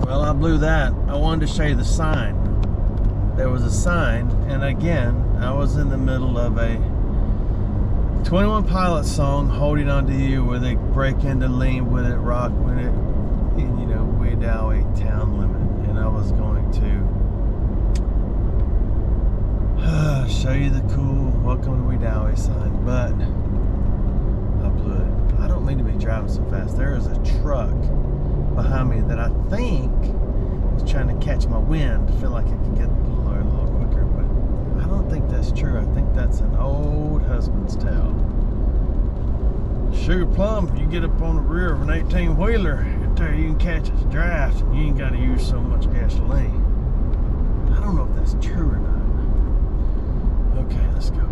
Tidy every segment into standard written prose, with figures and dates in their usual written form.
Well, I blew that. I wanted to show you the sign. There was a sign, and again, I was in the middle of a 21 Pilots song, Holding On To You, where they break into Lean With It, Rock With It, and, you know, Wedowee town limit. And I was going to show you the cool Welcome to Wedowee sign, but I blew it. I don't mean to be driving so fast. There is a truck behind me that I think was trying to catch my wind to feel like I could get a little quicker, but I don't think that's true. I think that's an old husband's tale. Sugar Plum, you get up on the rear of an 18-wheeler, there you can catch its draft and you ain't got to use so much gasoline. I don't know if that's true or not. Okay, let's go.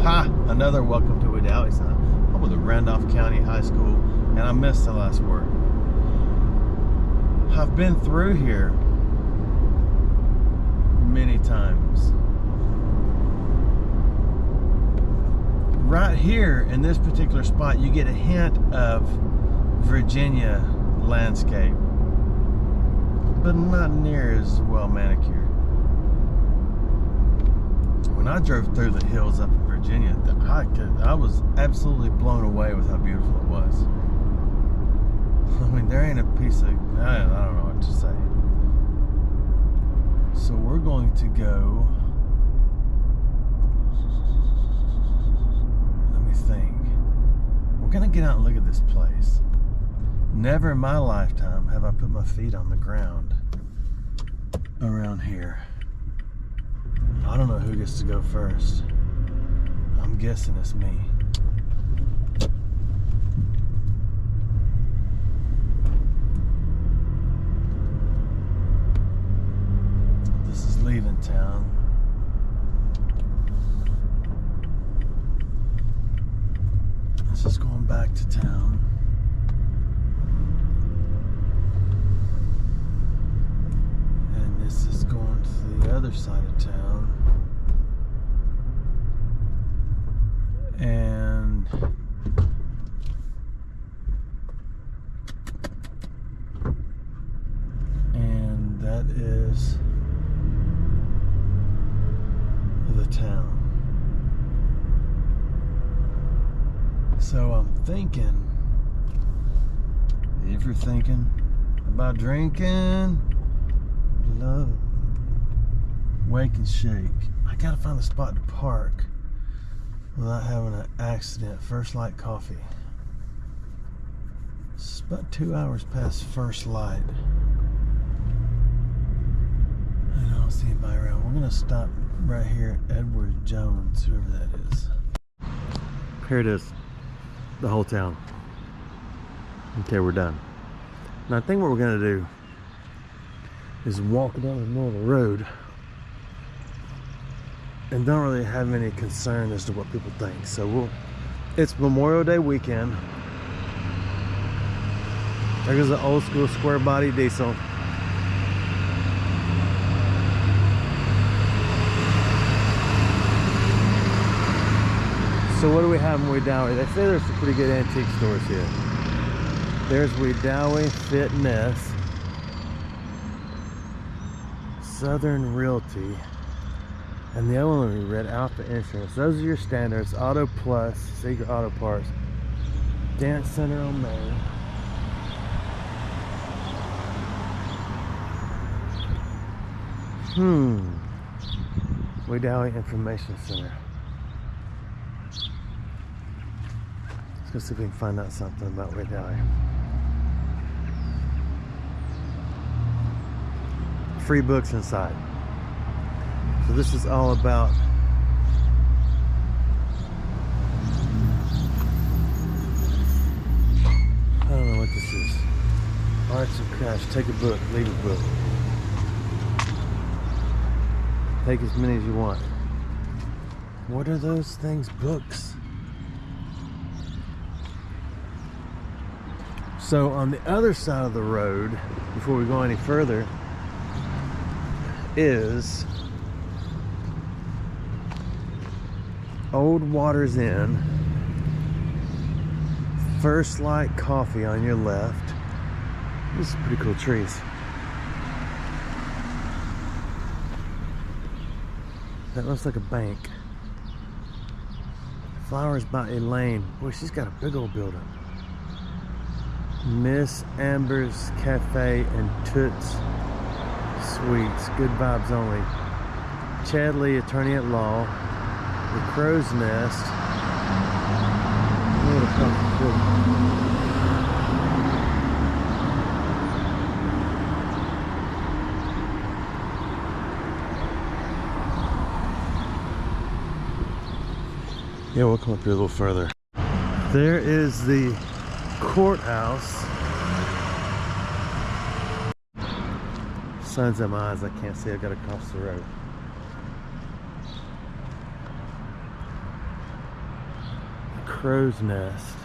Ha! Another Welcome to Wedowee sign. I'm with the Randolph County High School, and I missed the last word. I've been through here many times. Right here in this particular spot, you get a hint of Virginia landscape, but not near as well manicured. When I drove through the hills up in Virginia, I was absolutely blown away with how beautiful it was. I mean, there ain't a piece of, I don't know what to say. So we're going to go, let me think. We're going to get out and look at this place. Never in my lifetime have I put my feet on the ground around here. I don't know who gets to go first. I'm guessing it's me. This is leaving town. This is going back to town. And this is going to the other side of town. And that is the town. So I'm thinking, if you're thinking about drinking, love, wake and shake, I gotta find a spot to park without having an accident. First Light Coffee. It's about 2 hours past first light. And I don't see anybody around. We're gonna stop right here at Edward Jones, whoever that is. Here it is, the whole town. Okay, we're done. Now I think what we're gonna do is walk down the middle of the road and don't really have any concern as to what people think. So it's Memorial Day weekend. There goes the old school square body diesel. So what do we have in Wedowee? They say there's some pretty good antique stores here. There's Wedowee Fitness, Southern Realty, and the other one we read, Alpha Insurance. Those are your standards. Auto Plus, Secret Auto Parts, Dance Center on Main. Wedowee Information Center. Let's go see if we can find out something about Wedowee. Free books inside. So this is all about I don't know what this is. Arts and crafts. Take a book, leave a book. Take as many as you want. What are those things? Books. So on the other side of the road, before we go any further, is Old Waters Inn, First Light Coffee on your left, These are pretty cool trees. That looks like a bank. Flowers by Elaine. Boy, she's got a big old building. Miss Amber's Cafe and Toots Sweets. Good vibes only. Chadley, attorney at law. The Crow's Nest. Yeah, we'll come up here a little further. There is the courthouse. Sun's in my eyes, I can't see, I gotta cross the road. The Crow's Nest.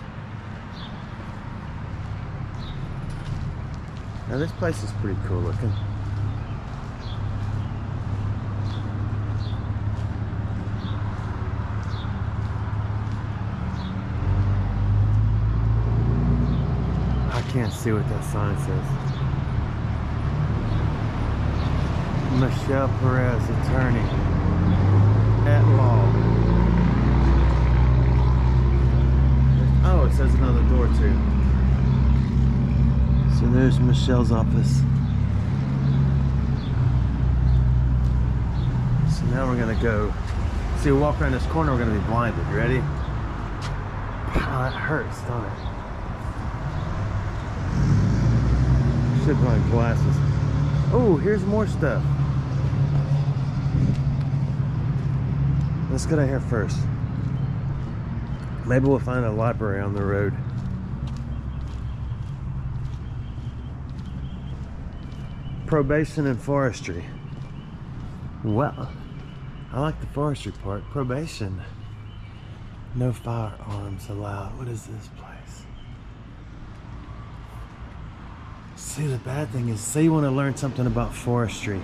Now this place is pretty cool looking. Can't see what that sign says. Michelle Perez, attorney at law. Oh, it says another door too. So there's Michelle's office. So now we're gonna go. See, we walk around this corner, we're gonna be blinded. You ready? Oh, that hurts, don't it? Should buy glasses. Oh, here's more stuff. Let's get out here first. Maybe we'll find a library on the road. Probation and forestry. Well, I like the forestry part. Probation. No firearms allowed. What is this place? See, the bad thing is, say you want to learn something about forestry,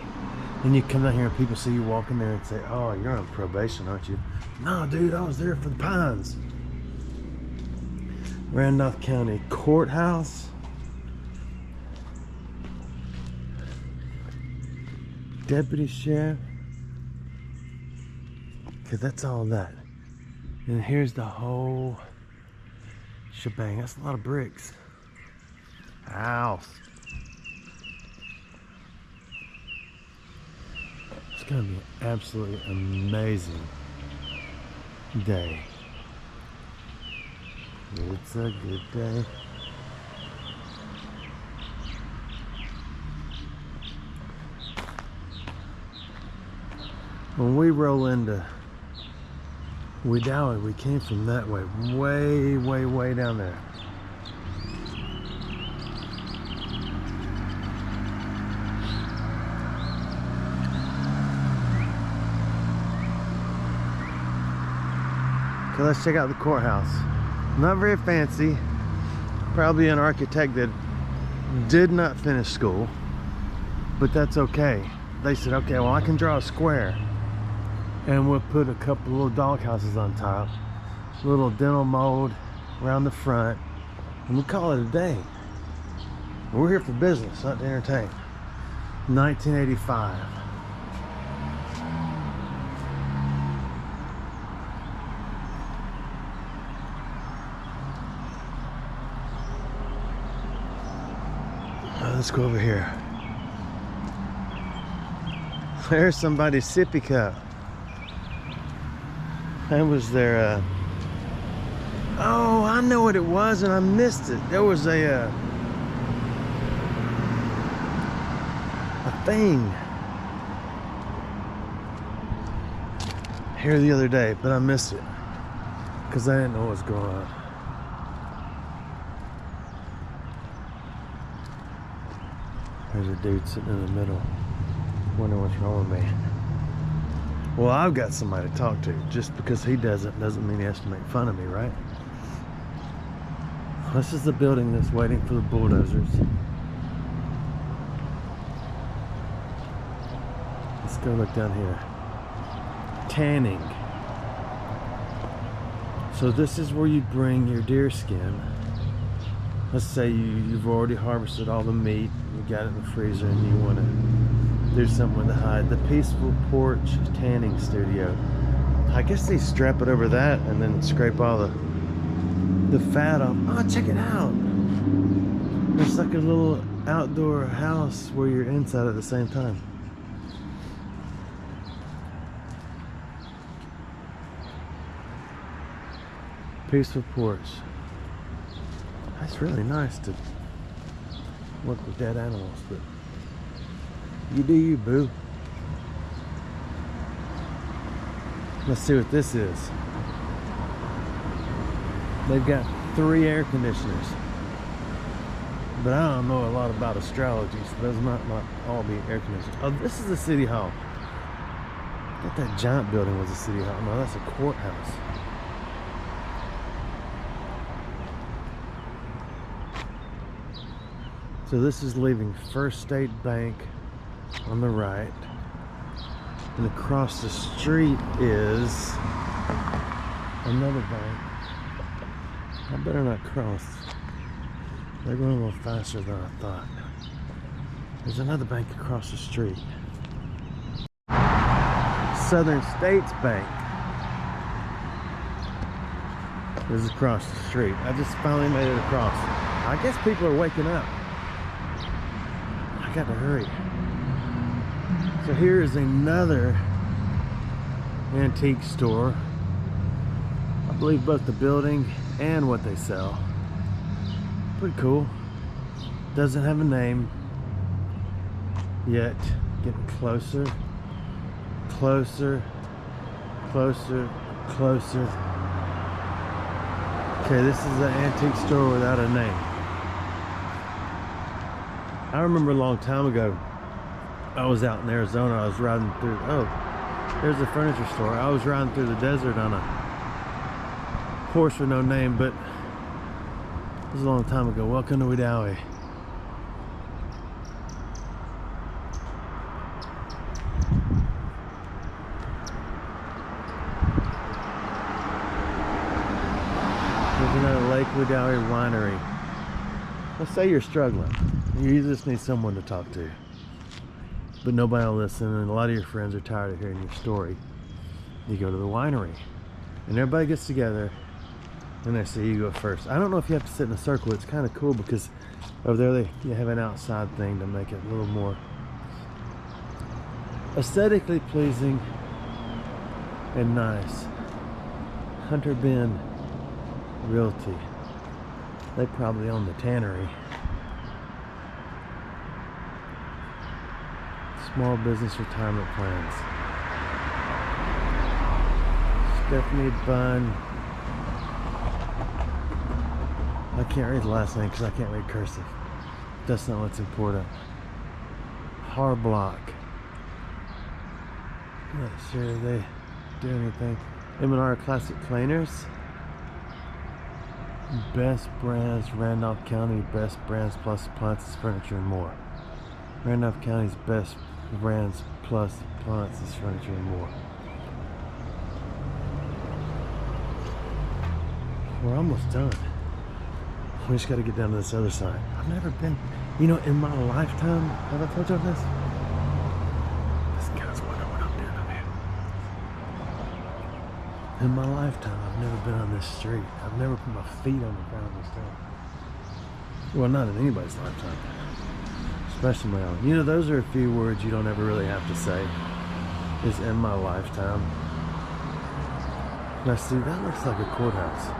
and you come out here and people see you walking there and say, oh, you're on probation, aren't you? No, dude, I was there for the pines. Randolph County Courthouse. Deputy Sheriff. Okay, that's all that. And here's the whole shebang. That's a lot of bricks. Ow. It's gonna be an absolutely amazing day. It's a good day. When we roll into Wedowee, we came from that way, way down there. So let's check out the courthouse. Not very fancy. Probably an architect that did not finish school, but that's okay. They said, okay, well, I can draw a square, and we'll put a couple little dog houses on top, a little dental mold around the front, and we'll call it a day. We're here for business, not to entertain. 1985. Let's go over here. There's somebody's sippy cup. That was their, oh, I know what it was and I missed it. There was a thing here the other day, but I missed it because I didn't know what was going on. There's a dude sitting in the middle, wondering what's wrong with me. Well, I've got somebody to talk to. Just because he doesn't mean he has to make fun of me, right? This is the building that's waiting for the bulldozers. Let's go look down here. Tanning. So this is where you bring your deer skin let's say you've already harvested all the meat, you got it in the freezer, and you want to do something with the hide. The Peaceful Porch Tanning Studio. I guess they strap it over that and then scrape all the fat off. Oh, check it out. It's like a little outdoor house where you're inside at the same time. Peaceful Porch. That's really nice to work with dead animals, but you do you, boo. Let's see what this is. They've got 3 air conditioners, but I don't know a lot about astrology, so those might not all be air conditioners. Oh, this is the city hall. I thought that giant building was a city hall. No, that's a courthouse. So this is leaving First State Bank on the right, and across the street is another bank. I better not cross. They're going a little faster than I thought. There's another bank across the street. Southern States Bank is across the street. I just finally made it across. I guess people are waking up. I got to hurry. So here is another antique store. I believe both the building and what they sell. Pretty cool. Doesn't have a name yet. Getting closer, closer, closer, closer. Okay, this is an antique store without a name. I remember a long time ago, I was out in Arizona. I was riding through, oh, there's a furniture store. I was riding through the desert on a horse with no name, but it was a long time ago. Welcome to Wedowee. There's another Lake Wedowee winery. Let's say you're struggling. You just need someone to talk to, but nobody will listen, and a lot of your friends are tired of hearing your story. You go to the winery, and everybody gets together, and they say you go first. I don't know if you have to sit in a circle. It's kind of cool because over there you have an outside thing to make it a little more aesthetically pleasing and nice. Hunter Ben Realty. They probably own the tannery. Small business retirement plans. Stephanie Bunn. I can't read the last name because I can't read cursive. That's not what's important. Harblock. Not sure they do anything. M&R Classic Cleaners. Best Brands, Randolph County, Best Brands Plus Appliances, Furniture, and more. Randolph County's Best Brands Plus Appliances, Furniture, and more. We're almost done. We just got to get down to this other side. I've never been, you know, in my lifetime, have I told you this? This guy's wondering what I'm doing up here. In my lifetime, I've never been on this street. I've never put my feet on the ground this time. Well, not in anybody's lifetime. Especially my own. You know, those are a few words you don't ever really have to say. Is in my lifetime. Now see, that looks like a courthouse.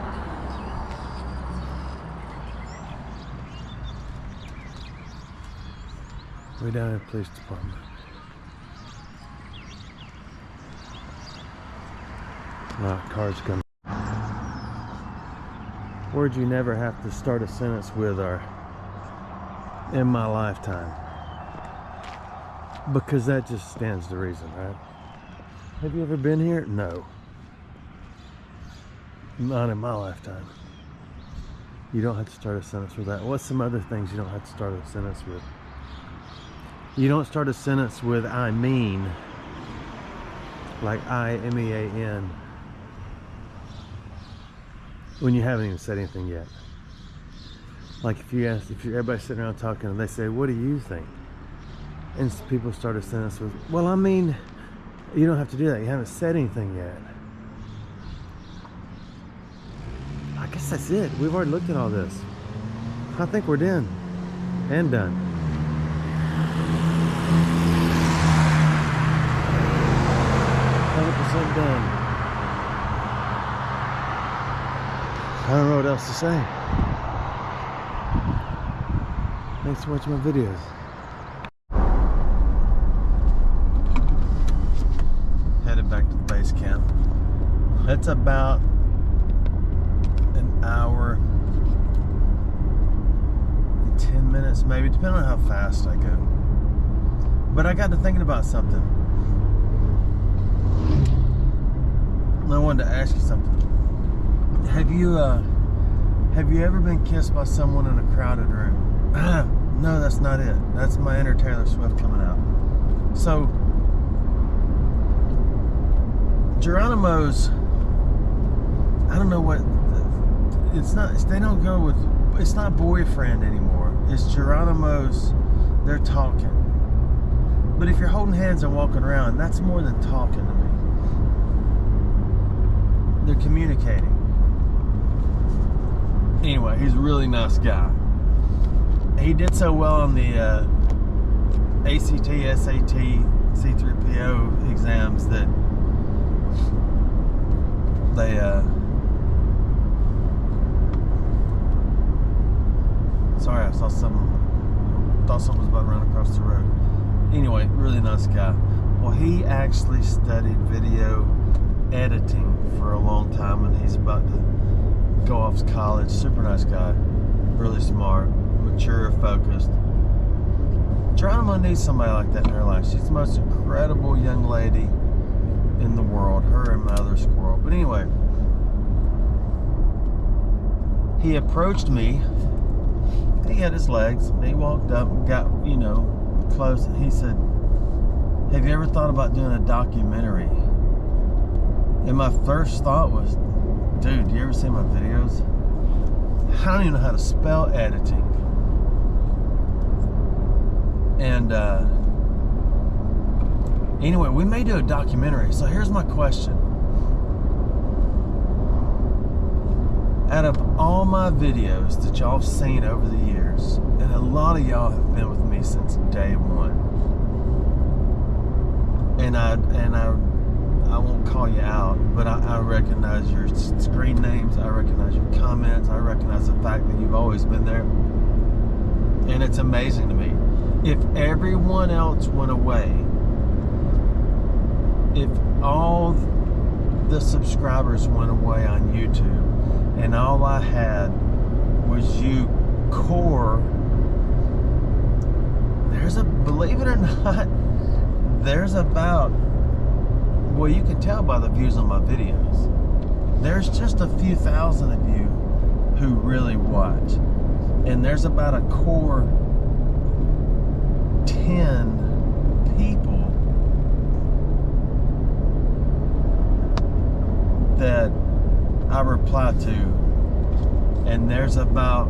Way down in the police department. Cars coming. Words you never have to start a sentence with are in my lifetime, because that just stands to reason, right? Have you ever been here? No, not in my lifetime. You don't have to start a sentence with that. What's some other things you don't have to start a sentence with? You don't start a sentence with I mean, like I-M-E-A-N, when you haven't even said anything yet. Like if everybody's sitting around talking and they say, what do you think? And people started saying this with, well, I mean, you don't have to do that. You haven't said anything yet. I guess that's it. We've already looked at all this. I think we're done. And done. Done. I don't know what else to say. Thanks for watching my videos. Headed back to the base camp. It's about an hour and 10 minutes maybe, depending on how fast I go. But I got to thinking about something. I wanted to ask you something. Have you ever been kissed by someone in a crowded room? No, that's not it. That's my inner Taylor Swift coming out. So, Geronimo's, I don't know what, it's not, they don't go with, it's not boyfriend anymore. It's Geronimo's, they're talking. But if you're holding hands and walking around, that's more than talking to me. They're communicating. Anyway, he's a really nice guy. He did so well on the ACT, SAT, C3PO exams that they sorry, I saw thought something was about to run across the road. Anyway, really nice guy. Well, he actually studied video editing for a long time, and he's about to go off to college. Super nice guy, really smart, mature, focused. Geronimo needs somebody like that in her life. She's the most incredible young lady in the world, her and my other squirrel. But anyway, he approached me. He had his legs, and he walked up and got, close, and he said, have you ever thought about doing a documentary? And my first thought was, dude, do you ever see my videos? I don't even know how to spell editing. And anyway, we may do a documentary. So here's my question. Out of all my videos that y'all have seen over the years, and a lot of y'all have been with me since day one, and I won't call you out, but I recognize your screen names, I recognize your comments, I recognize the fact that you've always been there, and it's amazing to me. If everyone else went away, if all the subscribers went away on YouTube, and all I had was you core, believe it or not, there's about, well, you can tell by the views on my videos, there's just a few thousand of you who really watch, and there's about a core 10 people that I reply to, and there's about,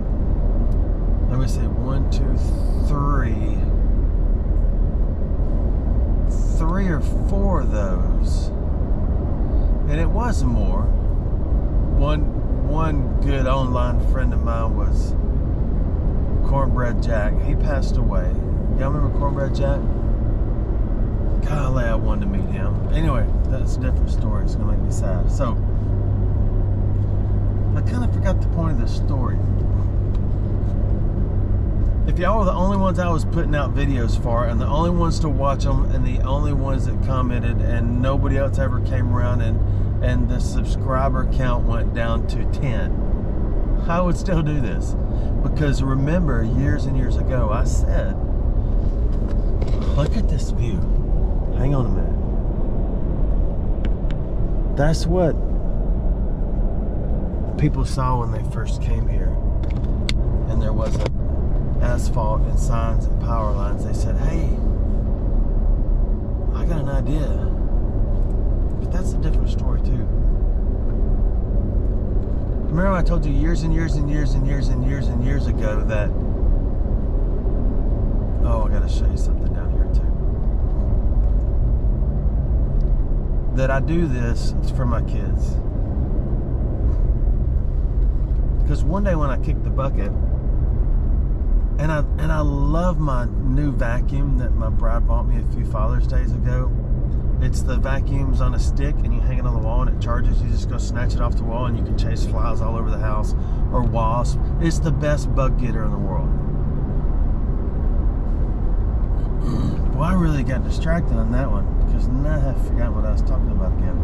let me see, 1, 2, 3 or 4 of those, and it was more. One good online friend of mine was Cornbread Jack. He passed away. Y'all remember Cornbread Jack? Golly, I wanted to meet him. Anyway, that's a different story. It's gonna make me sad. So I kind of forgot the point of this story. If y'all were the only ones I was putting out videos for, and the only ones to watch them, and the only ones that commented, and nobody else ever came around, and the subscriber count went down to 10, I would still do this. Because remember, years and years ago, I said, look at this view. Hang on a minute. That's what people saw when they first came here, and there wasn't asphalt and signs and power lines. They said, hey, I got an idea. But that's a different story too. Remember I told you years and years and years and years and years and years ago that, oh, I gotta show you something down here too. That I do this for my kids. Because one day when I kicked the bucket, and I love my new vacuum that my bride bought me a few Father's Days ago. It's the vacuum's on a stick and you hang it on the wall and it charges. You just go snatch it off the wall and you can chase flies all over the house or wasps. It's the best bug getter in the world. Well, I really got distracted on that one because now I have forgotten what I was talking about again.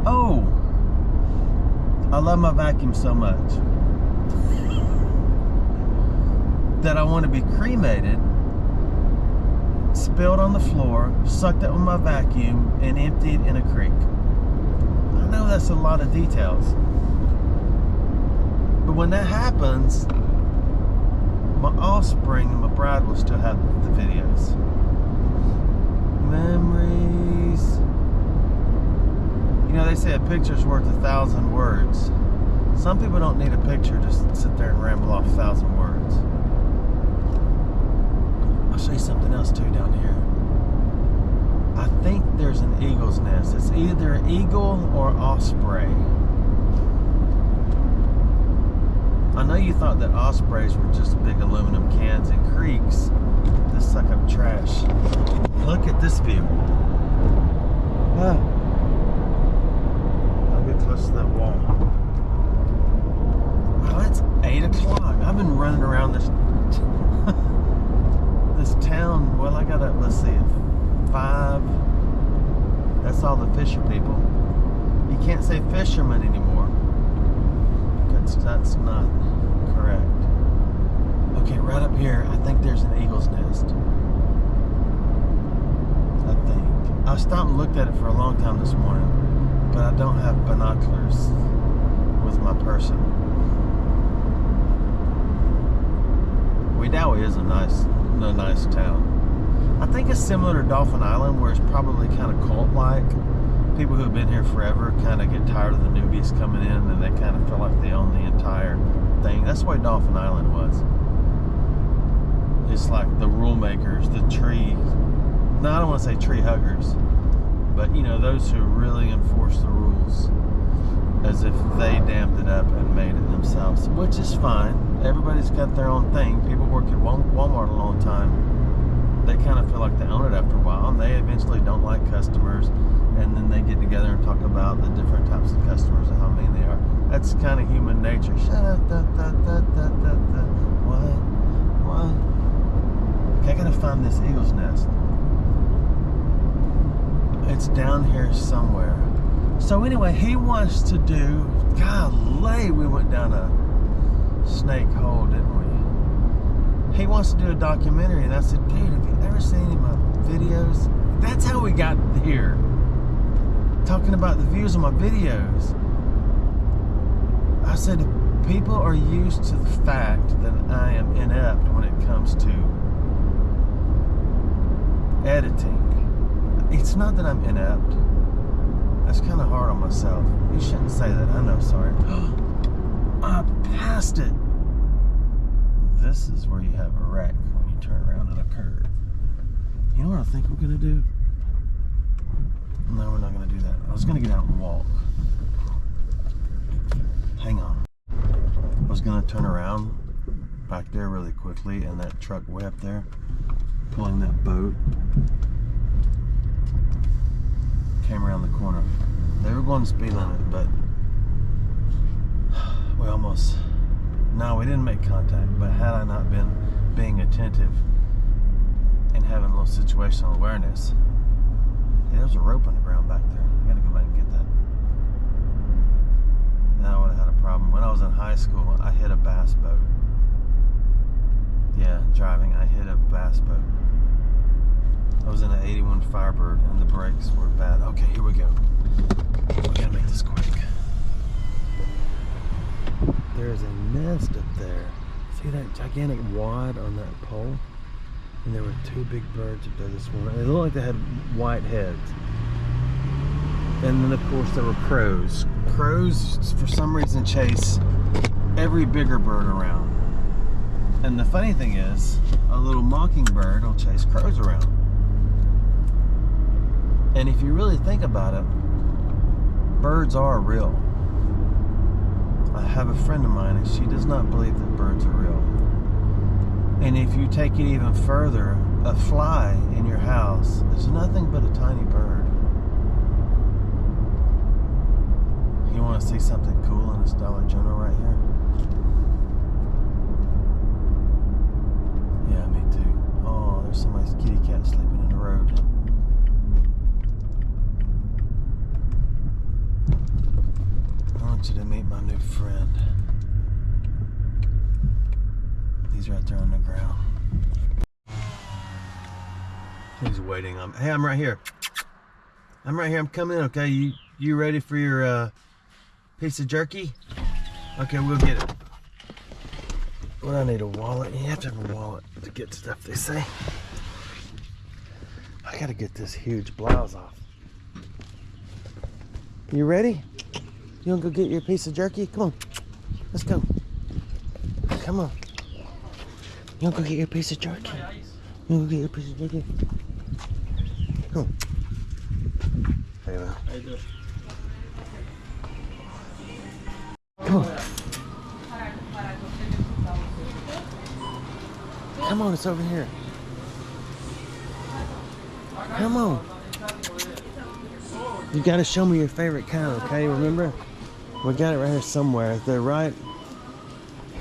Oh, I love my vacuum so much that I want to be cremated, spilled on the floor, sucked up with my vacuum, and emptied in a creek. I know that's a lot of details, but when that happens, my offspring and my bride will still have the videos. Memories. You know, they say a picture's worth 1,000 words. Some people don't need a picture, just sit there and ramble off 1,000 words. I'll show you something else too down here. I think there's an eagle's nest. It's either an eagle or osprey. I know you thought that ospreys were just big aluminum cans in creeks that suck up trash. Look at this view. Oh. I'll get close to that wall. Wow, it's 8 o'clock. I've been running around this this town. Well, I got up, let's see, at 5. That's all the fisher people. You can't say fishermen anymore. That's not correct. Okay, right up here, I think there's an eagle's nest. I think. I stopped and looked at it for a long time this morning, but I don't have binoculars with my person. Wedowee is a nice town. I think it's similar to Dauphin Island, where it's probably kind of cult-like. People who have been here forever kind of get tired of the newbies coming in, and they kind of feel like they own the entire thing. That's the way Dauphin Island was. It's like the rule makers, the tree. No, I don't want to say tree huggers, but you know, those who really enforce the rules as if they dammed it up and made it themselves, which is fine. Everybody's got their own thing. People work at Walmart a long time. They kind of feel like they own it after a while, and they eventually don't like customers, and then they get together and talk about the different types of customers and how many they are. That's kind of human nature. Shut up, what? Okay, I gotta find this eagle's nest. It's down here somewhere. So anyway, he wants to do, golly, we went down a snake hole, didn't we? He wants to do a documentary, and I said, dude, have you ever seen any of my videos? That's how we got here. Talking about the views of my videos. I said, people are used to the fact that I am inept when it comes to editing. It's not that I'm inept. That's kind of hard on myself. You shouldn't say that. I know, sorry. I passed it. This is where you have a wreck when you turn around at a curve. You know what I think we're going to do? No, we're not going to do that. I was going to get out and walk. Hang on. I was going to turn around back there really quickly, and that truck way up there pulling that boat came around the corner. They were going speed limit, but we almost... No, we didn't make contact, but had I not been being attentive and having a little situational awareness, hey, there's a rope on the ground back there. I gotta go back and get that. Then I would have had a problem. When I was in high school, I hit a bass boat. Yeah, driving, I hit a bass boat. I was in an 81 Firebird and the brakes were bad. Okay, here we go. We gotta make this quick. There's a nest up there. See that gigantic wad on that pole? And there were 2 big birds up there this morning. They looked like they had white heads. And then of course there were crows crows, for some reason, chase every bigger bird around. And the funny thing is, a little mockingbird will chase crows around. And if you really think about it, birds are real. I have a friend of mine and she does not believe that birds are real. And if you take it even further, a fly in your house is nothing but a tiny bird. You want to see something cool in this Dollar General right here? Yeah, me too. Oh, there's somebody's kitty cat sleeping in the road. I want you to meet my new friend. He's right there on the ground. He's waiting on me. Hey, I'm right here. I'm right here. I'm coming in, okay? You ready for your piece of jerky? Okay, we'll get it. What, I need a wallet? You have to have a wallet to get stuff, they say. I gotta get this huge blouse off. You ready? You wanna go get your piece of jerky? Come on. Let's go. Come on. You wanna go get your piece of jerky? You wanna go get your piece of jerky? Come on. Hey, man. How you doing? Come on. Come on, it's over here. Come on. You gotta show me your favorite kind, okay? Remember? We got it right here somewhere. They're right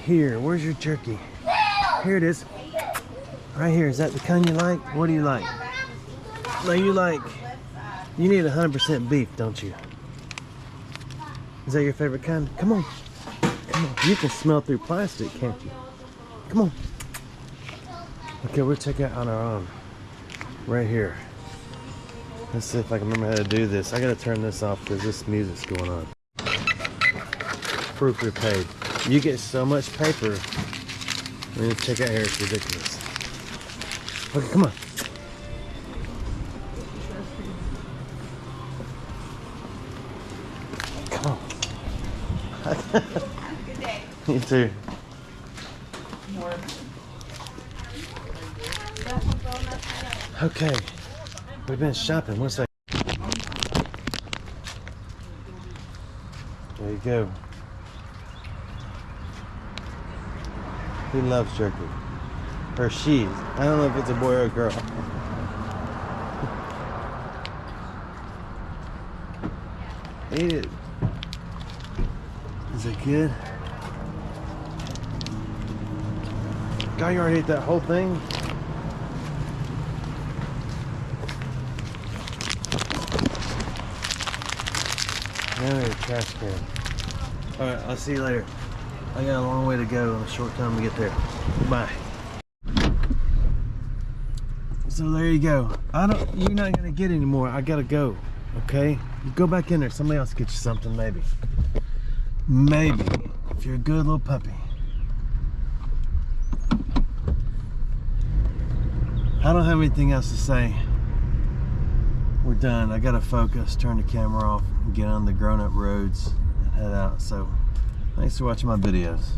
here. Where's your jerky? Here it is. Right here. Is that the kind you like? What do you like? No, you need 100% beef, don't you? Is that your favorite kind? Come on. Come on. You can smell through plastic, can't you? Come on. Okay, we'll check it out on our own. Right here. Let's see if I can remember how to do this. I gotta turn this off because this music's going on. Proof you're paid. You get so much paper. I mean, check out here, it's ridiculous. Okay, come on. Come on. Good day. You too. Okay, we've been shopping. What's that? There you go. He loves jerky. Or she. I don't know if it's a boy or a girl. Eat it. Is it good? God, you already ate that whole thing? Now you're a trash can. Alright, I'll see you later. I got a long way to go and a short time to get there. Bye. So there you go. You're not gonna get any more. I gotta go. Okay? You go back in there. Somebody else get you something, maybe. Maybe. If you're a good little puppy. I don't have anything else to say. We're done. I gotta focus, turn the camera off, and get on the grown-up roads and head out. So, thanks for watching my videos.